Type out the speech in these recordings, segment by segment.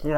If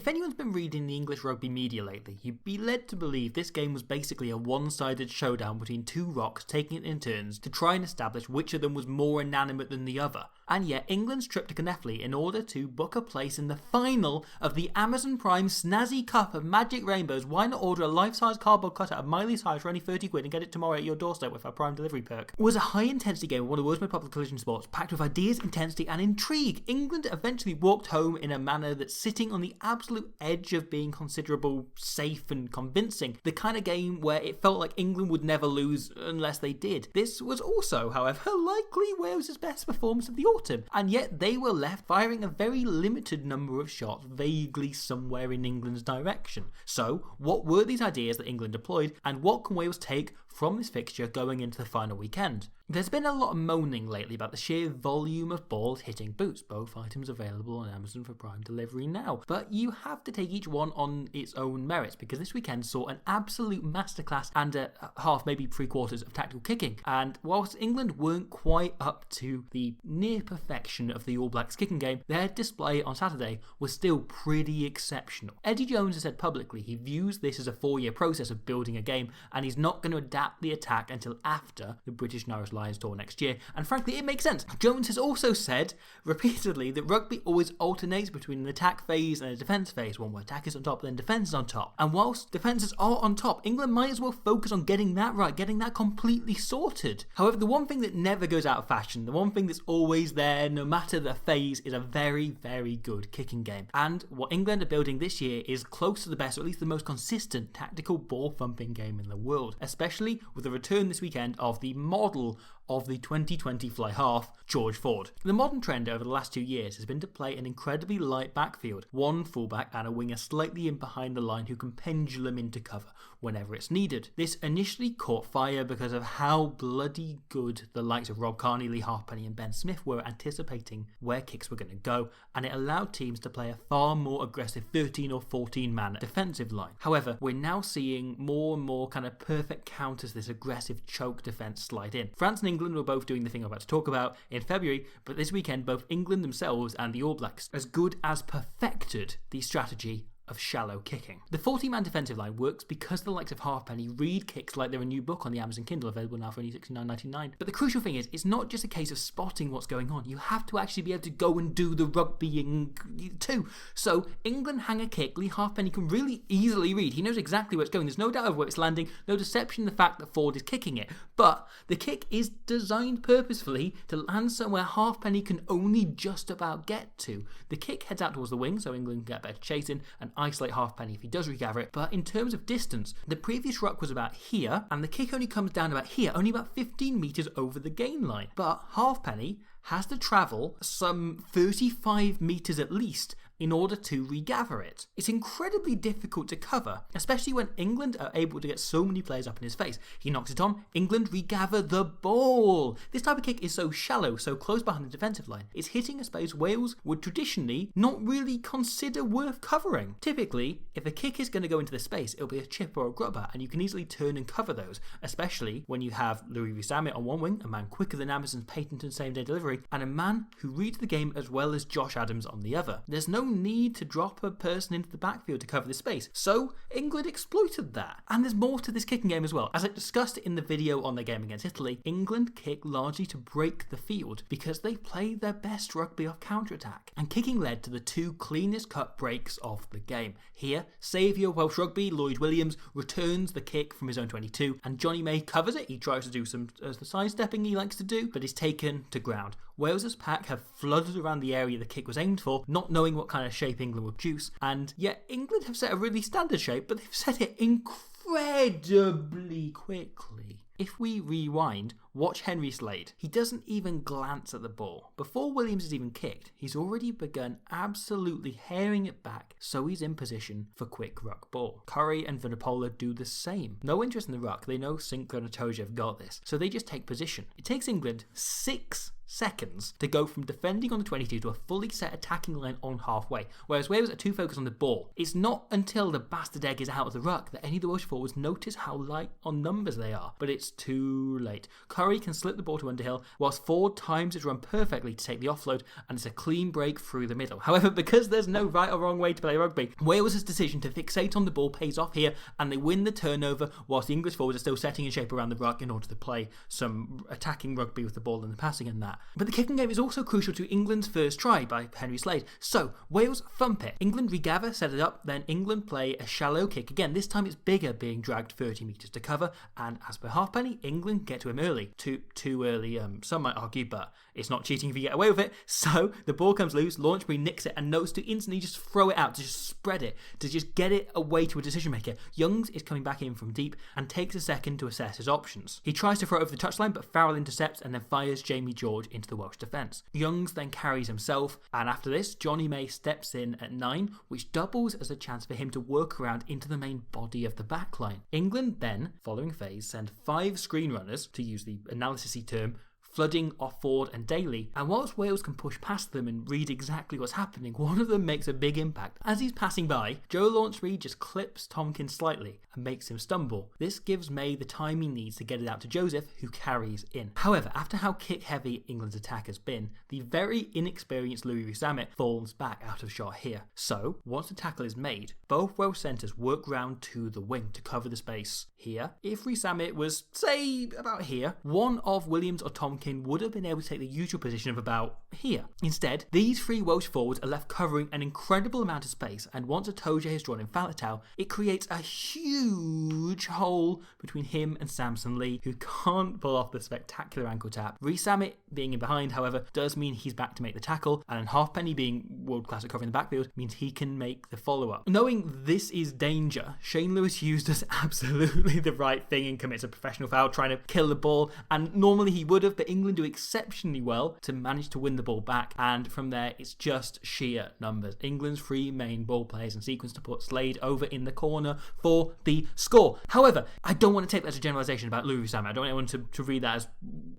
anyone's been reading the English rugby media lately, you'd be led to believe this game was basically a one-sided showdown between two rocks taking it in turns to try and establish which of them was more inanimate than the other. And yet England's trip to Conneffley in order to book a place in the final of the Amazon Prime Snazzy Cup of Magic Rainbows. Why not order a life-size cardboard cutout of Miley Cyrus for only 30 quid and get it tomorrow at your doorstep with our Prime delivery perk? It was a high-intensity game, one of the world's most popular collision sports, packed with ideas, intensity and intrigue. England eventually walked home in a manner that's sitting on the absolute edge of being considerable, safe and convincing. The kind of game where it felt like England would never lose unless they did. This was also, however, likely Wales's best performance of the autumn, and yet they were left firing a very limited number of shots vaguely somewhere in England's direction. So, what were these ideas that England deployed, and what can Wales take from this fixture going into the final weekend? There's been a lot of moaning lately about the sheer volume of balls hitting boots, both items available on Amazon for Prime delivery now. But you have to take each one on its own merits, because this weekend saw an absolute masterclass and a half, maybe 3/4 of tactical kicking. And whilst England weren't quite up to the near perfection of the All Blacks kicking game, their display on Saturday was still pretty exceptional. Eddie Jones has said publicly he views this as a 4-year process of building a game, and he's not going to adapt the attack until after the British and Irish Lions tour next year, and frankly it makes sense. Jones has also said repeatedly that rugby always alternates between an attack phase and a defence phase, one where attack is on top then defence is on top, and whilst defences are on top, England might as well focus on getting that right, getting that completely sorted. However, the one thing that never goes out of fashion, the one thing that's always there no matter the phase, is a very, very good kicking game. And what England are building this year is close to the best, or at least the most consistent tactical ball thumping game in the world, especially with the return this weekend of the model of the 2020 fly half, George Ford. The modern trend over the last 2 years has been to play an incredibly light backfield, one fullback and a winger slightly in behind the line who can pendulum into cover whenever it's needed. This initially caught fire because of how bloody good the likes of Rob Carney, Lee Halfpenny and Ben Smith were anticipating where kicks were going to go, and it allowed teams to play a far more aggressive 13 or 14 man defensive line. However, we're now seeing more and more kind of perfect counters to this aggressive choke defence slide in. France and England were both doing the thing I'm about to talk about in February, but this weekend both England themselves and the All Blacks as good as perfected the strategy of shallow kicking. The 40-man defensive line works because the likes of Halfpenny read kicks like they're a new book on the Amazon Kindle, available now for only $69.99. But the crucial thing is, it's not just a case of spotting what's going on. You have to actually be able to go and do the rugbying too. So England hang a kick, Lee Halfpenny can really easily read. He knows exactly where it's going. There's no doubt over where it's landing, no deception in the fact that Ford is kicking it. But the kick is designed purposefully to land somewhere Halfpenny can only just about get to. The kick heads out towards the wing, so England can get better chasing and isolate Halfpenny if he does regather it. But in terms of distance, the previous ruck was about here, and the kick only comes down about here, only about 15 metres over the gain line. But Halfpenny has to travel some 35 metres at least in order to regather it. It's incredibly difficult to cover, especially when England are able to get so many players up in his face. He knocks it on, England regather the ball. This type of kick is so shallow, so close behind the defensive line, it's hitting a space Wales would traditionally not really consider worth covering. Typically, if a kick is going to go into this space, it'll be a chip or a grubber, and you can easily turn and cover those, especially when you have Louis Rees-Zammit on one wing, a man quicker than Amazon's patented same-day delivery, and a man who reads the game as well as Josh Adams on the other. There's no need to drop a person into the backfield to cover this space, so England exploited that. And there's more to this kicking game as well. As I discussed in the video on their game against Italy, England kick largely to break the field because they play their best rugby off counter-attack, and kicking led to the two cleanest cut breaks of the game. Here, saviour of Welsh rugby Lloyd Williams returns the kick from his own 22, and Johnny May covers it. He tries to do some the sidestepping he likes to do, but is taken to ground. Wales's pack have flooded around the area the kick was aimed for, not knowing what kind of shape England would produce, and yet England have set a really standard shape, but they've set it incredibly quickly. If we rewind, watch Henry Slade. He doesn't even glance at the ball. Before Williams has even kicked, he's already begun absolutely herring it back, so he's in position for quick ruck ball. Curry and Vunipola do the same. No interest in the ruck, they know Sinclair and Itoje have got this, so they just take position. It takes England 6 seconds to go from defending on the 22 to a fully set attacking line on halfway, whereas Wales are too focused on the ball. It's not until the bastard egg is out of the ruck that any of the Welsh forwards notice how light on numbers they are, but it's too late. Curry can slip the ball to Underhill, whilst Ford times his run perfectly to take the offload, and it's a clean break through the middle. However, because there's no right or wrong way to play rugby, Wales' decision to fixate on the ball pays off here, and they win the turnover whilst the English forwards are still setting in shape around the ruck in order to play some attacking rugby with the ball and the passing and that. But the kicking game is also crucial to England's first try by Henry Slade. So, Wales thump it. England regather, set it up, then England play a shallow kick. Again, this time it's bigger, being dragged 30 metres to cover, and as per Halfpenny, England get to him early. Too early, some might argue, but it's not cheating if you get away with it. So, the ball comes loose, Launchbury nicks it, and notes to instantly just throw it out, to just spread it, to just get it away to a decision maker. Youngs is coming back in from deep and takes a second to assess his options. He tries to throw it over the touchline, but Farrell intercepts and then fires Jamie George into the Welsh defence. Youngs then carries himself, and after this, Johnny May steps in at 9, which doubles as a chance for him to work around into the main body of the backline. England then, following phase, send 5 screen runners, to use the analysis-y term, flooding off Ford and Daly, and whilst Wales can push past them and read exactly what's happening, one of them makes a big impact. As he's passing by, Joe Launchbury just clips Tompkins slightly and makes him stumble. This gives May the time he needs to get it out to Joseph, who carries in. However, after how kick-heavy England's attack has been, the very inexperienced Louis Rees-Zammit falls back out of shot here. So, once the tackle is made, both Welsh centres work round to the wing to cover the space. Here, if Rees-Zammit was, say, about here, one of Williams or Tompkins would have been able to take the usual position of about here. Instead, these 3 Welsh forwards are left covering an incredible amount of space, and once Atoje has drawn in Faletau, it creates a huge hole between him and Samson Lee, who can't pull off the spectacular ankle tap. Rees-Zammit being in behind, however, does mean he's back to make the tackle, and Halfpenny being world-class at covering the backfield means he can make the follow-up. Knowing this is danger, Shane Lewis-Hughes does absolutely the right thing and commits a professional foul trying to kill the ball, and normally he would have, but England do exceptionally well to manage to win the ball back, and from there it's just sheer numbers. England's 3 main ball players in sequence to put Slade over in the corner for the score. However, I don't want to take that as a generalisation about Louis Rees-Zammit. I don't want anyone to read that as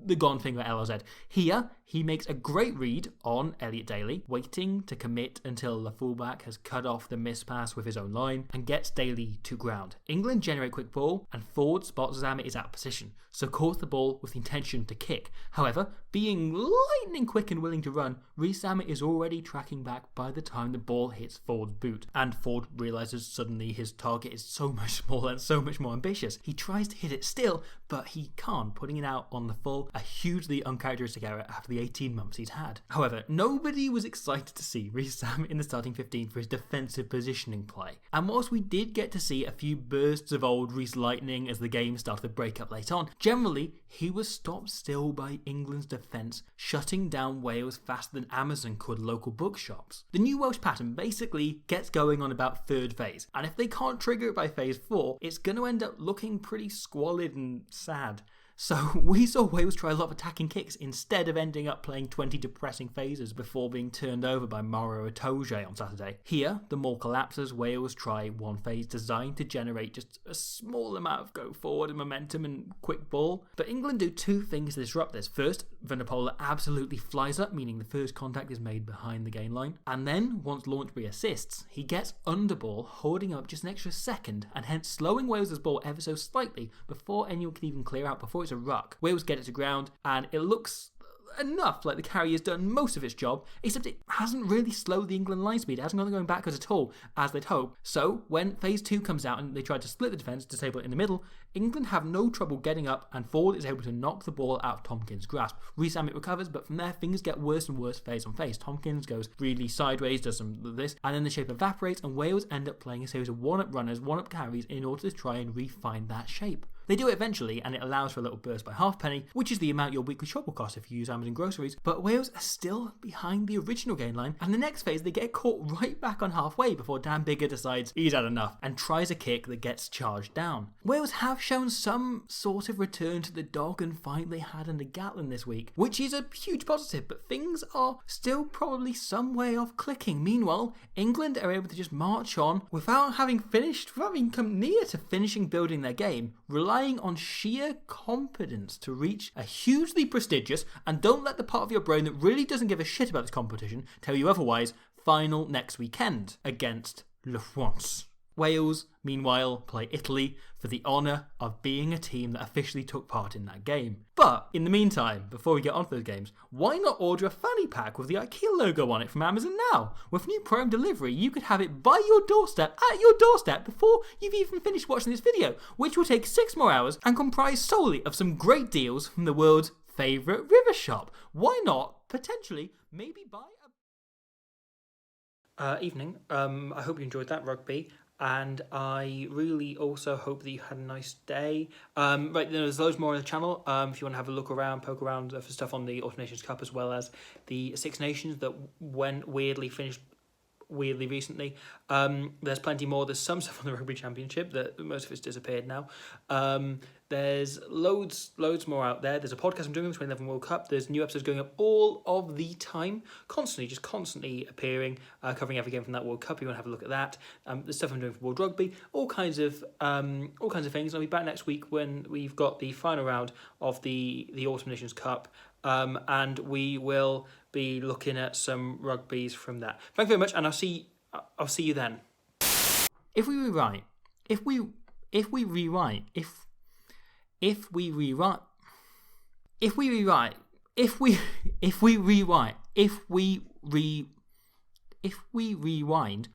the gone thing about LOZ. Here, he makes a great read on Elliot Daly, waiting to commit until the fullback has cut off the mispass with his own line and gets Daly to ground. England generate quick ball, and Ford spots Zammit is out of position, so caught the ball with the intention to kick. However, being lightning quick and willing to run, Rees-Zammit is already tracking back by the time the ball hits Ford's boot, and Ford realises suddenly his target is so much smaller and so much more ambitious. He tries to hit it still, but he can't, putting it out on the full, a hugely uncharacteristic error after the 18 months he's had. However, nobody was excited to see Rees-Zammit in the starting 15 for his defensive positioning play, and whilst we did get to see a few bursts of old Rees lightning as the game started to break up late on, generally he was stopped still by England's defence, shutting down Wales faster than Amazon could local bookshops. The new Welsh pattern basically gets going on about 3rd phase, and if they can't trigger it by phase 4, it's going to end up looking pretty squalid and sad. So we saw Wales try a lot of attacking kicks instead of ending up playing 20 depressing phases before being turned over by Mauro Itoje on Saturday. Here, the maul collapses, Wales try one phase designed to generate just a small amount of go forward and momentum and quick ball. But England do 2 things to disrupt this. First, Vunipola absolutely flies up, meaning the first contact is made behind the gain line. And then, once Launchbury assists, he gets under ball, holding up just an extra second, and hence slowing Wales' ball ever so slightly before anyone can even clear out, before it's a ruck. Wales get it to ground, and it looks enough like the carry has done most of its job, except it hasn't really slowed the England line speed. It hasn't gone going backwards at all, as they'd hoped. So, when phase 2 comes out and they try to split the defence, disable it in the middle, England have no trouble getting up, and Ford is able to knock the ball out of Tompkins' grasp. Rees-Zammit recovers, but from there things get worse and worse phase on phase. Tompkins goes really sideways, does some of this, and then the shape evaporates, and Wales end up playing a series of one-up runners, one-up carries in order to try and refine that shape. They do it eventually, and it allows for a little burst by Halfpenny, which is the amount your weekly shop will cost if you use Amazon groceries, but Wales are still behind the original gain line, and the next phase they get caught right back on halfway before Dan Biggar decides he's had enough and tries a kick that gets charged down. Wales have shown some sort of return to the dog and fight they had under Gatland this week, which is a huge positive, but things are still probably some way off clicking. Meanwhile, England are able to just march on without having come near to finishing building their game, relying relying on sheer confidence to reach a hugely prestigious, and don't let the part of your brain that really doesn't give a shit about this competition tell you otherwise, final next weekend against La France. Wales, meanwhile, play Italy for the honour of being a team that officially took part in that game. But, in the meantime, before we get on to those games, why not order a fanny pack with the IKEA logo on it from Amazon now? With new Prime delivery, you could have it by your doorstep, at your doorstep, before you've even finished watching this video, which will take 6 more hours and comprise solely of some great deals from the world's favourite river shop. Why not, potentially, maybe buy a... Evening. I hope you enjoyed that rugby. And I really also hope that you had a nice day. Right, there's loads more on the channel. If you want to have a look around, poke around for stuff on the Autumn Nations Cup, as well as the Six Nations that finished weirdly recently. There's plenty more. There's some stuff on the Rugby Championship that most of it's disappeared now. There's loads more out there. There's a podcast I'm doing on the 2011 World Cup. There's new episodes going up all of the time, constantly appearing, covering every game from that World Cup. If you want to have a look at that. There's stuff I'm doing for World Rugby, all kinds of things. I'll be back next week when we've got the final round of the Autumn Nations Cup, and we will be looking at some rugbies from that. Thank you very much, and I'll see you then. If we rewrite, rewind